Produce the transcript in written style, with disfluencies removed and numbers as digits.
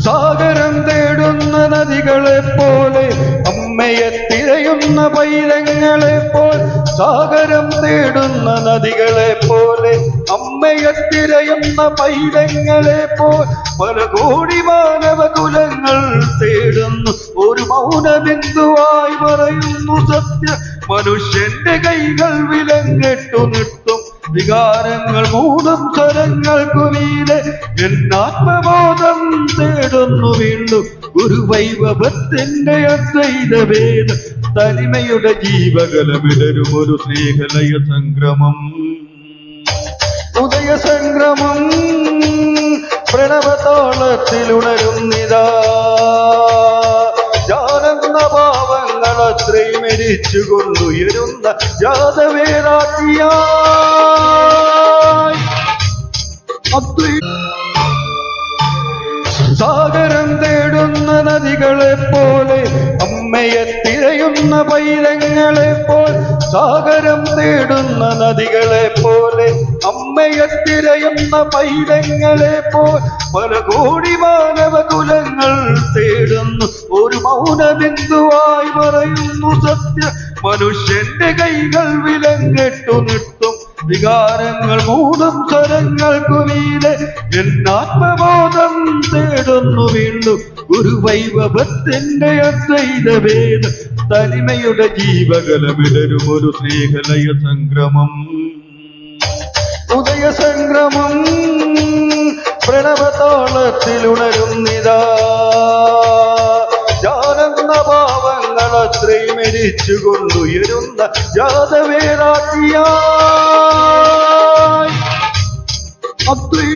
സാഗരം തേടുന്ന നദികളെ പോലെ അമ്മയെ തിരയുന്ന പൈതങ്ങളെ പോൽ സാഗരം തേടുന്ന നദികളെ പോലെ അമ്മയെ തിരയുന്ന പൈതങ്ങളെ പോൽ പല കോടി മാനവകുലങ്ങൾ തേടുന്നു ഒരു മൗനബിന്ദുവായി പറയുന്നു സത്യ മനുഷ്യന്റെ കൈകൾ വിലങ്ങിട്ടു നിർത്തും വികാരങ്ങൾ മൂടും സ്വരങ്ങൾക്കു മീതെ എന്നാത്മബോധം തേടുന്നു വീണ്ടും ഗുരുവൈഭവത്തിന്റെ അദ്വൈതവേദം തനിമയുടെ ജീവകലമിടരും ഒരു സ്നേഹലയ സംക്രമം ഉദയ സംക്രമം പ്രണവതാളത്തിലുണരുന്നിതാ ജാനന്ദ ഭാവങ്ങൾ അത്രയും മരിച്ചുകൊണ്ടുയരുന്ന ജാതവേരാട്ടിയായി സാഗരം തേടുന്ന നദികളെ പോലെ അമ്മയെ തിരയുന്ന പൈതങ്ങളെ പോൽ സാഗരം തേടുന്ന നദികളെ പോലെ അമ്മയെ തിരയുന്ന പൈതങ്ങളെ പോൽ പല കോടി മാനവകുലങ്ങൾ തേടുന്നു ഒരു മൗനബിന്ദുവായി പറയുന്നു സത്യ മനുഷ്യന്റെ കൈകൾ വിലങ്ങിട്ടു നിർത്തും വികാരങ്ങൾ മൂടും സ്വരങ്ങൾക്കു മീതെ എന്നാത്മബോധം തേടുന്നു വീണ്ടും ഗുരുവൈഭവത്തിന്റെ അദ്വൈതവേദം തനിമയുടെ ജീവകലമിടരും ഒരു സ്നേഹലയ സംക്രമം ഉദയ സംക്രമം പ്രണവതാളത്തിലുണരുന്നിതാ ജാനന്ദ ഭാവങ്ങൾ അത്രയും മരിച്ചുകൊണ്ടുയരുന്ന ജാതവേരാട്ടിയാ